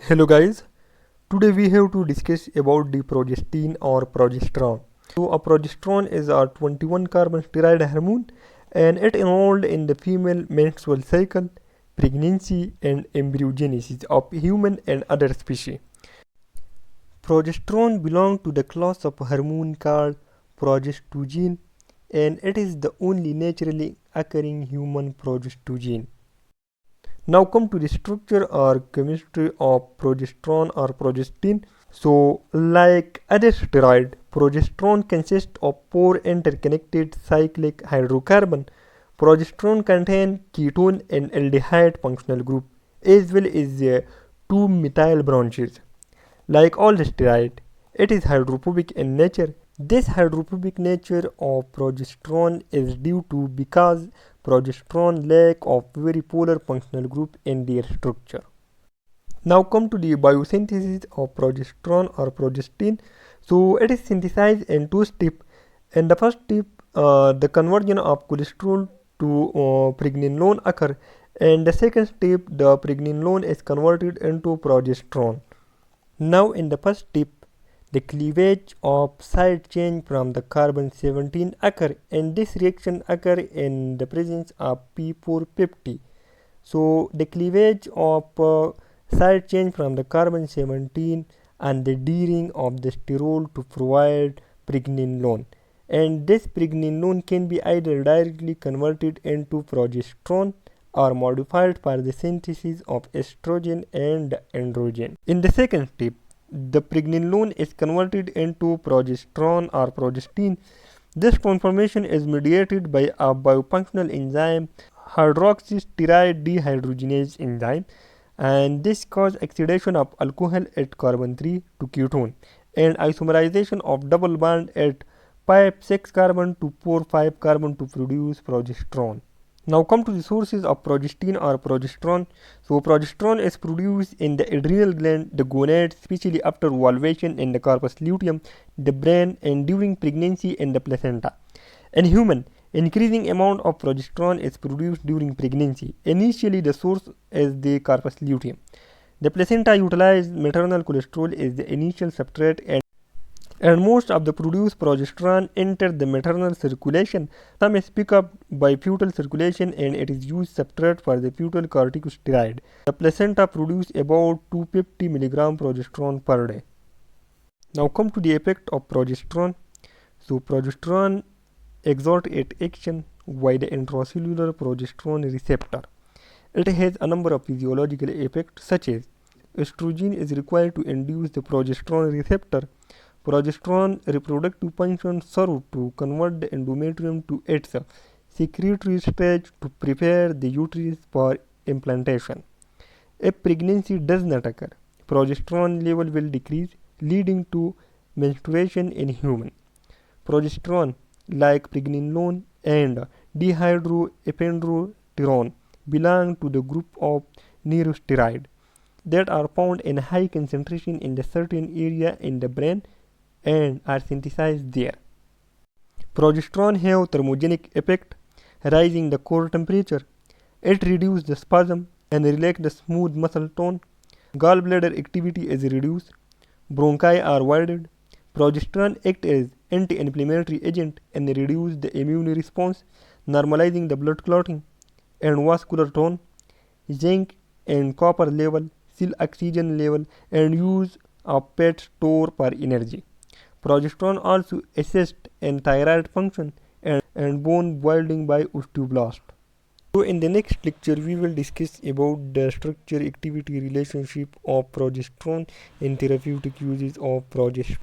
Hello guys, today we have to discuss about the progestin or progesterone. So a progesterone is a 21 carbon steroid hormone and it involved in the female menstrual cycle, pregnancy and embryogenesis of human and other species. Progesterone belongs to the class of hormone called progestogen and it is the only naturally occurring human progestogen. Now come to the structure or chemistry of progesterone or progestin. So like other steroid, progesterone consists of four interconnected cyclic hydrocarbon. Progesterone contains ketone and aldehyde functional group as well as two methyl branches. Like all the steroid, it is hydrophobic in nature. This hydrophobic nature of progesterone is due to because progesterone lack of very polar functional group in their structure. Now come to the biosynthesis of progesterone or progestin. So it is synthesized in two steps. In the first step, the conversion of cholesterol to pregnenolone occur. And the second step, the pregnenolone is converted into progesterone. Now in the first step, the cleavage of side chain from the carbon 17 occur, and this reaction occur in the presence of P450. So the cleavage of side chain from the carbon 17 and the D-ring of the sterol to provide pregnenolone, and this pregnenolone can be either directly converted into progesterone or modified for the synthesis of estrogen and androgen. In the second step, the pregnenolone is converted into progesterone or progestin. This transformation is mediated by a biofunctional enzyme, hydroxysteroid dehydrogenase enzyme, and this causes oxidation of alcohol at carbon 3 to ketone and isomerization of double bond at 5,6 carbon to 4,5 carbon to produce progesterone. Now come to the sources of progestin or progesterone. So progesterone is produced in the adrenal gland, the gonads, especially after ovulation in the corpus luteum, the brain, and during pregnancy in the placenta. In human, increasing amount of progesterone is produced during pregnancy. Initially, the source is the corpus luteum. The placenta utilizes maternal cholesterol as the initial substrate, and most of the produced progesterone enter the maternal circulation. Some is picked up by fetal circulation and it is used substrate for the fetal corticosteroid. The placenta produces about 250 mg progesterone per day. Now come to the effect of progesterone. So progesterone exerts its action via the intracellular progesterone receptor. It has a number of physiological effects such as estrogen is required to induce the progesterone receptor. Progesterone reproductive function serves to convert the endometrium to its secretory stage to prepare the uterus for implantation. If pregnancy does not occur, progesterone level will decrease, leading to menstruation in human. Progesterone, like pregnenolone and dehydroepiandrosterone, belong to the group of neurosteroids that are found in high concentration in the certain area in the brain and are synthesized there. Progesterone have thermogenic effect, raising the core temperature. It reduces the spasm and relax the smooth muscle tone. Gallbladder activity is reduced. Bronchi are widened. Progesterone acts as anti-inflammatory agent and reduce the immune response, normalizing the blood clotting and vascular tone. Zinc and copper level, cell oxygen level, and use of fat store for energy. Progesterone also assists in thyroid function and bone building by osteoblast. So in the next lecture we will discuss about the structure activity relationship of progesterone and therapeutic uses of progesterone.